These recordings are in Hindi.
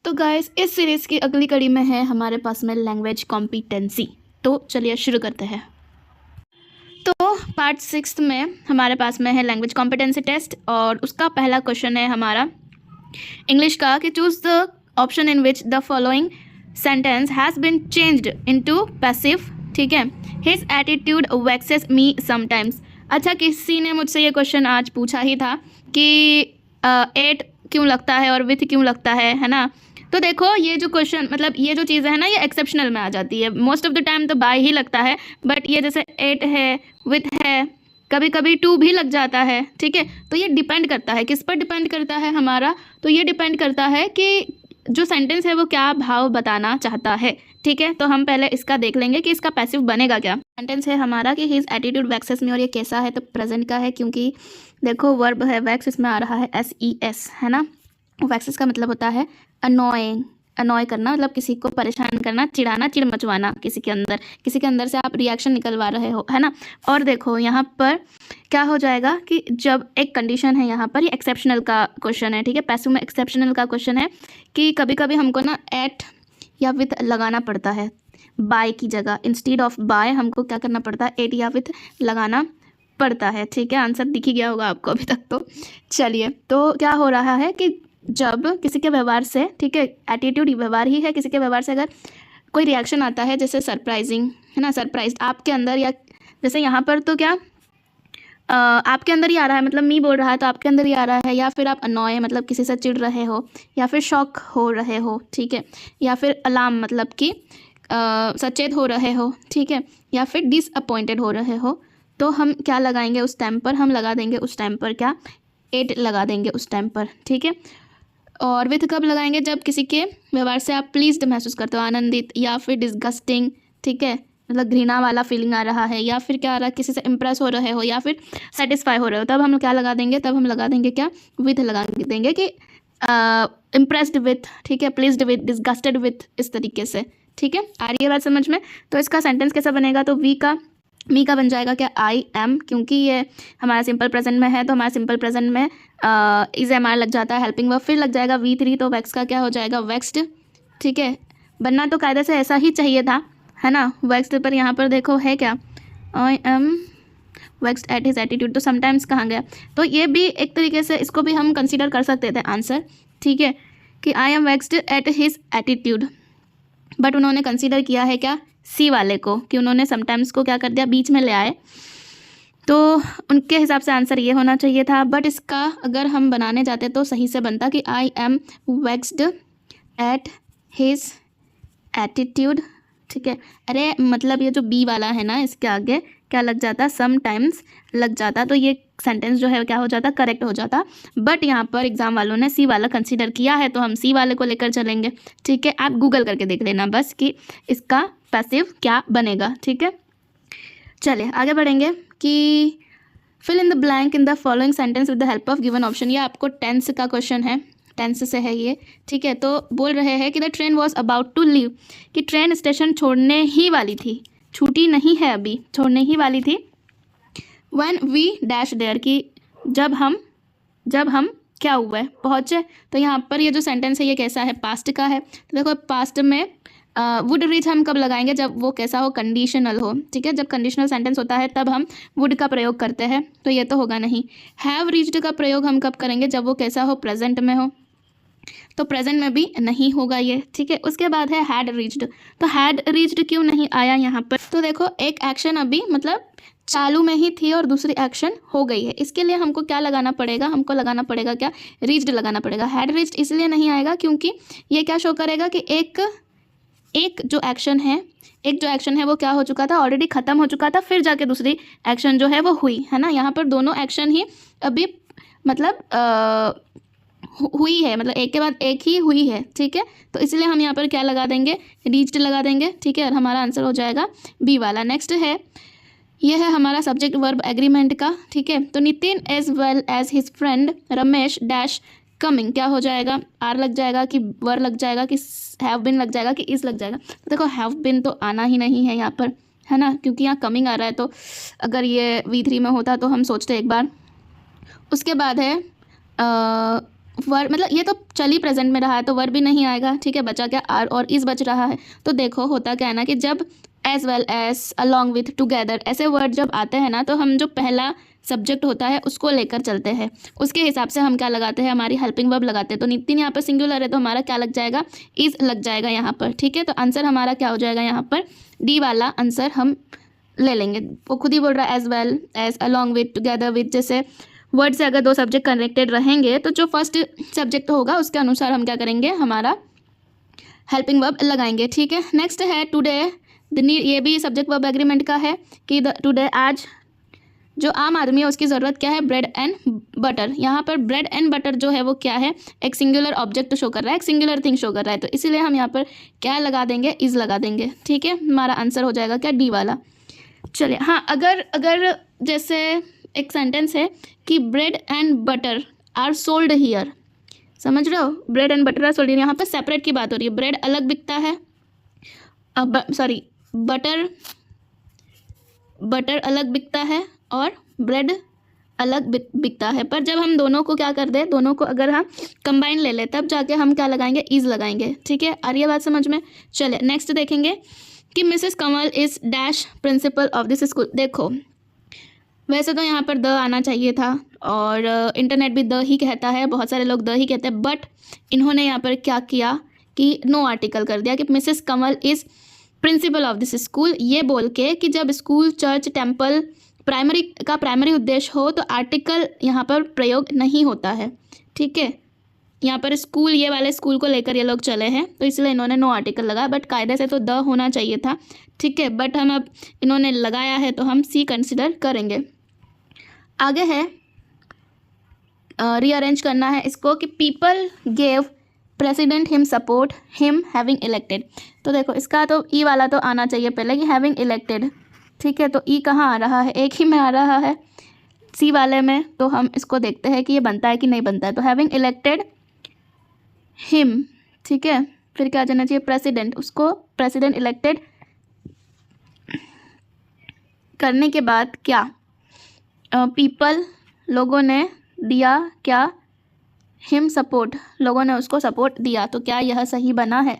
तो गाइस इस सीरीज़ की अगली कड़ी में है हमारे पास में लैंग्वेज कॉम्पिटेंसी। तो चलिए शुरू करते हैं। तो पार्ट 6 में हमारे पास में है लैंग्वेज कॉम्पिटेंसी टेस्ट और उसका पहला क्वेश्चन है हमारा इंग्लिश का कि choose the option in which the following sentence has been changed into passive. ठीक है, his attitude vexes me sometimes. अच्छा, किसी ने मुझसे ये क्वेश्चन आज पूछा ही था कि एट क्यों लगता है और विथ क्यों लगता है ना। तो देखो ये जो क्वेश्चन मतलब ये जो चीज़ें हैं ना ये एक्सेप्शनल में आ जाती है। मोस्ट ऑफ द टाइम तो बाय ही लगता है, बट ये जैसे एट है, विथ है, कभी कभी टू भी लग जाता है। ठीक है, तो ये डिपेंड करता है, किस पर डिपेंड करता है हमारा, तो ये डिपेंड करता है कि जो सेंटेंस है वो क्या भाव बताना चाहता है। ठीक है, तो हम पहले इसका देख लेंगे कि इसका पैसिव बनेगा क्या। सेंटेंस है हमारा कि हिज एटीट्यूड वैक्सेस मी, और ये कैसा है तो प्रेजेंट का है, क्योंकि देखो वर्ब है वैक्स, इसमें आ रहा है SES है ना। वैक्सेस का मतलब होता है अनोइंग, अनॉय करना मतलब किसी को परेशान करना, चिढ़ाना, चिढ़ मचवाना किसी के अंदर से आप रिएक्शन निकलवा रहे हो है ना। और देखो यहाँ पर क्या हो जाएगा कि जब एक कंडीशन है यहाँ पर, ये एक्सेप्शनल का क्वेश्चन है। ठीक है, पैसिव में एक्सेप्शनल का क्वेश्चन है कि कभी कभी हमको ना एट या विथ लगाना पड़ता है बाय की जगह। इंस्टीड ऑफ बाय हमको क्या करना पड़ता है, एट या विथ लगाना पड़ता है। ठीक है, आंसर दिख ही गया होगा आपको अभी तक। तो चलिए, तो क्या हो रहा है कि जब किसी के व्यवहार से, ठीक है, एटीट्यूड व्यवहार ही है, किसी के व्यवहार से अगर कोई रिएक्शन आता है जैसे सरप्राइजिंग है ना, सरप्राइज्ड आपके अंदर, या जैसे यहाँ पर तो क्या आपके अंदर ही आ रहा है, मतलब मी बोल रहा है तो आपके अंदर ही आ रहा है, या फिर आप अनॉय मतलब किसी से चिढ़ रहे हो, या फिर शॉक हो रहे हो। ठीक है, या फिर अलार्म मतलब कि सचेत हो रहे हो। ठीक है, या फिर डिसअपॉइंटेड हो रहे हो, तो हम क्या लगाएंगे उस टाइम पर, हम लगा देंगे उस टाइम पर क्या, एट लगा देंगे उस टाइम पर। ठीक है, और विथ कब लगाएंगे, जब किसी के व्यवहार से आप प्लीज्ड महसूस करते हो, आनंदित, या फिर डिस्गस्टिंग, ठीक है, मतलब घृणा वाला फीलिंग आ रहा है, या फिर क्या आ रहा है, किसी से इम्प्रेस हो रहे हो, या फिर सेटिस्फाई हो रहे हो, तब हम क्या लगा देंगे, तब हम लगा देंगे क्या, विथ लगा देंगे कि इम्प्रेस्ड विथ, ठीक है, प्लीज्ड विथ, डिस्गस्टेड विथ, इस तरीके से। ठीक है, आ रही है बात समझ में। तो इसका सेंटेंस कैसा बनेगा, तो मी का बन जाएगा क्या, आई एम, क्योंकि ये हमारा सिंपल प्रेजेंट में है तो हमारा सिंपल प्रेजेंट में इज एम आर लग जाता है, हेल्पिंग वर्ब, फिर लग जाएगा V3, तो वैक्स का क्या हो जाएगा, वैक्स्ड। ठीक है, बनना तो कायदे से ऐसा ही चाहिए था है ना, वैक्स्ड, पर यहाँ पर देखो है क्या, I am vaxxed at his attitude, तो समटाइम्स कहाँ गया। तो ये भी एक तरीके से इसको भी हम कंसिडर कर सकते थे आंसर। ठीक है, कि I am vaxxed at his attitude, but उन्होंने कंसिडर किया है क्या, सी वाले को, कि उन्होंने समटाइम्स को क्या कर दिया, बीच में ले आए, तो उनके हिसाब से आंसर ये होना चाहिए था। बट इसका अगर हम बनाने जाते तो सही से बनता कि I am vaxxed at his attitude. ठीक है, अरे मतलब ये जो बी वाला है ना, इसके आगे क्या लग जाता, समटाइम्स लग जाता, तो ये सेंटेंस जो है क्या हो जाता, करेक्ट हो जाता। बट यहाँ पर एग्जाम वालों ने सी वाला कंसीडर किया है, तो हम सी वाले को लेकर चलेंगे। ठीक है, आप गूगल करके देख लेना बस कि इसका पैसिव क्या बनेगा। ठीक है, चलिए आगे बढ़ेंगे कि fill in the blank in the following sentence with the help of given option. ये आपको टेंस का क्वेश्चन है, टेंस से है ये। ठीक है, तो बोल रहे हैं कि the train was about to leave, कि ट्रेन स्टेशन छोड़ने ही वाली थी, छूटी नहीं है अभी, छोड़ने ही वाली थी। व्हेन वी डैश देयर, कि जब हम क्या हुआ है, पहुँचे। तो यहाँ पर ये जो सेंटेंस है ये कैसा है, पास्ट का है। तो देखो पास्ट में वुड रीच हम कब लगाएंगे, जब वो कैसा हो, कंडीशनल हो। ठीक है, जब कंडीशनल सेंटेंस होता है तब हम वुड का प्रयोग करते हैं, तो ये तो होगा नहीं। हैव रीच्ड का प्रयोग हम कब करेंगे, जब वो कैसा हो, प्रेजेंट में हो, तो प्रेजेंट में भी नहीं होगा ये। ठीक है, उसके बाद है हैड रीच्ड, तो हैड रीच्ड क्यों नहीं आया यहाँ पर, तो देखो एक एक्शन अभी मतलब चालू में ही थी और दूसरी एक्शन हो गई है, इसके लिए हमको क्या लगाना पड़ेगा, हमको लगाना पड़ेगा क्या, रीच्ड लगाना पड़ेगा। हैड रीच्ड इसलिए नहीं आएगा क्योंकि ये क्या शो करेगा कि एक जो एक्शन है वो क्या हो चुका था, ऑलरेडी ख़त्म हो चुका था, फिर जाके दूसरी एक्शन जो है वो हुई है ना। यहाँ पर दोनों एक्शन ही अभी मतलब हुई है, मतलब एक के बाद एक ही हुई है। ठीक है, तो इसलिए हम यहाँ पर क्या लगा देंगे, रीच्ड लगा देंगे। ठीक है, और हमारा आंसर हो जाएगा बी वाला। नेक्स्ट है, यह है हमारा सब्जेक्ट वर्ब एग्रीमेंट का। ठीक है, तो Nitin as well as his friend Ramesh dash coming, क्या हो जाएगा, आर लग जाएगा कि वर लग जाएगा कि हैव बिन लग जाएगा कि इज लग जाएगा। तो देखो हैव बिन तो आना ही नहीं है यहाँ पर है ना, क्योंकि यहाँ कमिंग आ रहा है, तो अगर ये V3 में होता तो हम सोचते एक बार। उसके बाद है वर्ब मतलब ये तो चल ही प्रेजेंट में रहा है तो वर्ब भी नहीं आएगा, ठीक है। बचा क्या, आर और इज बच रहा है। तो देखो होता क्या है ना कि जब as well as, along with, together ऐसे वर्ड जब आते हैं ना तो हम जो पहला सब्जेक्ट होता है उसको लेकर चलते हैं, उसके हिसाब से हम क्या लगाते हैं, हमारी हेल्पिंग वर्ब लगाते हैं। तो नितिन यहाँ पर सिंगुलर है तो हमारा क्या लग जाएगा, इज लग जाएगा यहाँ पर, ठीक है। तो आंसर हमारा क्या हो जाएगा यहाँ पर, डी वाला आंसर हम ले लेंगे। वो खुद ही बोल रहा है as well as, along with, together with, जैसे वर्ड से अगर दो सब्जेक्ट कनेक्टेड रहेंगे तो जो फर्स्ट सब्जेक्ट होगा उसके अनुसार हम क्या करेंगे, हमारा हेल्पिंग वर्ब लगाएंगे, ठीक है। नेक्स्ट है टुडे, ये भी सब्जेक्ट वर्ब एग्रीमेंट का है कि टुडे आज जो आम आदमी है उसकी ज़रूरत क्या है, ब्रेड एंड बटर। यहाँ पर ब्रेड एंड बटर जो है वो क्या है, एक सिंगुलर ऑब्जेक्ट शो कर रहा है, एक सिंगुलर थिंग शो कर रहा है, तो इसीलिए हम यहाँ पर क्या लगा देंगे, इज लगा देंगे, ठीक है। हमारा आंसर हो जाएगा क्या, डी वाला। चलिए हाँ, अगर जैसे एक सेंटेंस है कि bread and butter are sold here, समझ रहे हो, bread and butter are sold here, यहाँ पर सेपरेट की बात हो रही है। ब्रेड अलग बिकता है, सॉरी बटर अलग बिकता है और ब्रेड अलग बिकता है। पर जब हम दोनों को क्या कर दे, दोनों को अगर हम कंबाइन ले ले तब जाके हम क्या लगाएंगे, इज लगाएंगे, ठीक है। आ रही है बात समझ में। चलिए नेक्स्ट देखेंगे कि Mrs Kamal is dash principle of this school. देखो वैसे तो यहाँ पर द आना चाहिए था और इंटरनेट भी द ही कहता है, बहुत सारे लोग द ही कहते हैं, बट इन्होंने यहाँ पर क्या किया कि नो आर्टिकल कर दिया कि Mrs Kamal is principle of this school, ये बोल के कि जब स्कूल, चर्च, टेम्पल प्राइमरी उद्देश्य हो तो आर्टिकल यहाँ पर प्रयोग नहीं होता है, ठीक है। यहाँ पर स्कूल, ये वाले स्कूल को लेकर ये लोग चले हैं तो इसलिए इन्होंने नो आर्टिकल लगाया, बट कायदे से तो द होना चाहिए था, ठीक है। बट हम अब इन्होंने लगाया है तो हम सी कंसिडर करेंगे। आगे है रीअरेंज करना है इसको कि people gave president him support him having elected. तो देखो इसका तो ई वाला तो आना चाहिए पहले कि हैविंग इलेक्टेड, ठीक है। तो ई कहाँ आ रहा है, एक ही में आ रहा है सी वाले में, तो हम इसको देखते हैं कि ये बनता है कि नहीं बनता है। तो हैविंग इलेक्टेड हिम, ठीक है। फिर क्या आ जाना चाहिए, प्रेसिडेंट, उसको प्रेसिडेंट इलेक्टेड करने के बाद क्या, पीपल लोगों ने दिया क्या, हिम सपोर्ट, लोगों ने उसको सपोर्ट दिया। तो क्या यह सही बना है,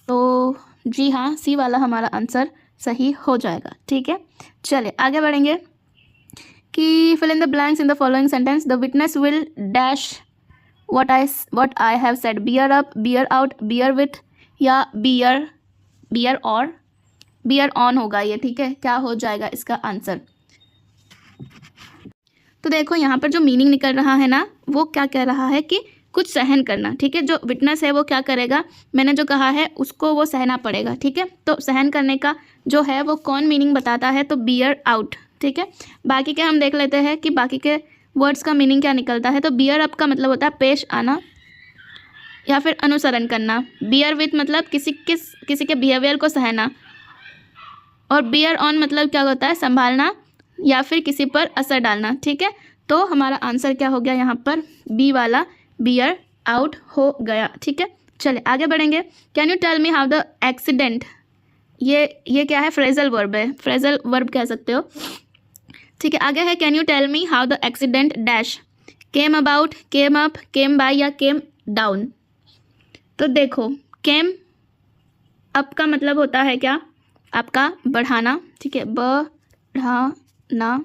तो जी हाँ, सी वाला हमारा आंसर सही हो जाएगा, ठीक है। चलिए आगे बढ़ेंगे कि fill in the blanks in the following sentence, the witness will dash what I have said, bear up, bear out, bear with या bear और bear on होगा ये, ठीक है। क्या हो जाएगा इसका आंसर, तो देखो यहाँ पर जो मीनिंग निकल रहा है ना वो क्या कह रहा है कि कुछ सहन करना, ठीक है। जो विटनेस है वो क्या करेगा, मैंने जो कहा है उसको वो सहना पड़ेगा, ठीक है। तो सहन करने का जो है वो कौन मीनिंग बताता है, तो बियर आउट, ठीक है। बाकी के हम देख लेते हैं कि बाकी के वर्ड्स का मीनिंग क्या निकलता है। तो बियर अप का मतलब होता है पेश आना या फिर अनुसरण करना। बियर विथ मतलब किसी के बिहेवियर को सहना, और बियर ऑन मतलब क्या होता है, संभालना या फिर किसी पर असर डालना, ठीक है। तो हमारा आंसर क्या हो गया यहाँ पर, बी वाला बियर आउट हो गया, ठीक है। चलिए आगे बढ़ेंगे। Can you tell me how the accident, ये क्या है, फ्रेजल वर्ब है, फ्रेजल वर्ब कह सकते हो, ठीक है। आगे है can you tell me how the accident dash came about, came up, came by या केम डाउन। तो देखो केम अप का मतलब होता है क्या, आपका बढ़ाना, ठीक है, बढ़ाना।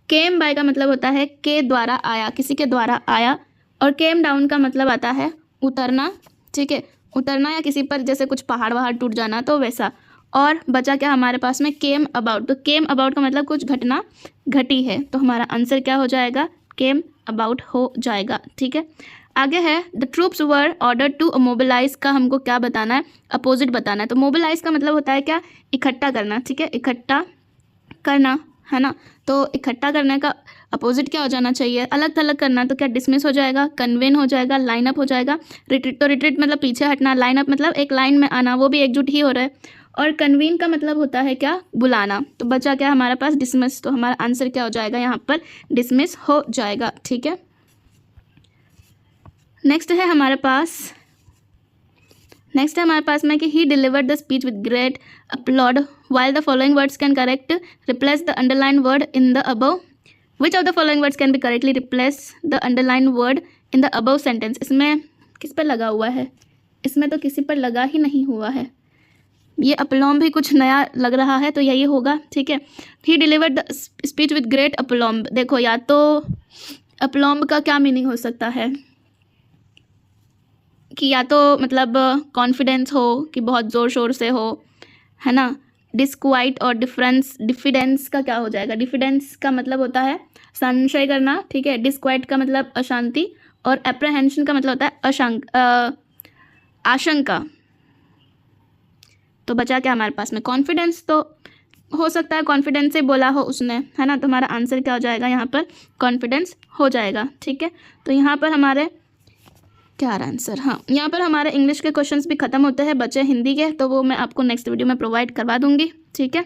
केम बाय का मतलब होता है के द्वारा आया, किसी के द्वारा आया, और केम डाउन का मतलब आता है उतरना, ठीक है, उतरना या किसी पर जैसे कुछ पहाड़ वहाड़ टूट जाना, तो वैसा। और बचा क्या हमारे पास में, केम अबाउट। तो केम अबाउट का मतलब कुछ घटना घटी है, तो हमारा आंसर क्या हो जाएगा, केम अबाउट हो जाएगा, ठीक है। आगे है the troops were order to mobilise का हमको क्या बताना है, अपोजिट बताना है। तो मोबिलाइज का मतलब होता है क्या, इकट्ठा करना, ठीक है, इकट्ठा करना, है ना। तो इकट्ठा करने का अपोजिट क्या हो जाना चाहिए, अलग थलग करना, तो क्या डिसमिस हो जाएगा, कन्वेन हो जाएगा, लाइन अप हो जाएगा। रिट्रीट, तो रिट्रीट मतलब पीछे हटना, लाइन अप मतलब एक लाइन में आना, वो भी एकजुट ही हो रहा है। और कन्वीन का मतलब होता है क्या, बुलाना। तो बचा क्या हमारे पास, डिसमिस। तो हमारा आंसर क्या हो जाएगा यहाँ पर, डिसमिस हो जाएगा, ठीक है। नेक्स्ट है हमारे पास में कि he delivered the speech with great aplomb while the following words can correct replace the underline word in the above, which of the following words can be correctly replace the underline word in the above sentence, इसमें किस पर लगा हुआ है, इसमें तो किसी पर लगा ही नहीं हुआ है, ये अपलॉम भी कुछ नया लग रहा है तो यही होगा, ठीक है। He delivered the speech with great aplomb, देखो या तो अपलॉम्ब का क्या मीनिंग हो सकता है कि या तो मतलब कॉन्फिडेंस हो कि बहुत ज़ोर शोर से हो, है ना। डिस्क्वाइट और डिफिडेंस का क्या हो जाएगा, डिफिडेंस का मतलब होता है संशय करना, ठीक है। डिस्क्वाइट का मतलब अशांति और एप्रहेंशन का मतलब होता है आशंका। तो बचा क्या हमारे पास में, कॉन्फिडेंस, तो हो सकता है कॉन्फिडेंस से बोला हो उसने, है ना। तो हमारा आंसर क्या हो जाएगा यहाँ पर, कॉन्फिडेंस हो जाएगा, ठीक है। तो यहाँ पर हमारे क्या आंसर, हाँ यहाँ पर हमारे इंग्लिश के क्वेश्चंस भी ख़त्म होते हैं, बचे हिंदी के, तो वो मैं आपको नेक्स्ट वीडियो में प्रोवाइड करवा दूँगी, ठीक है।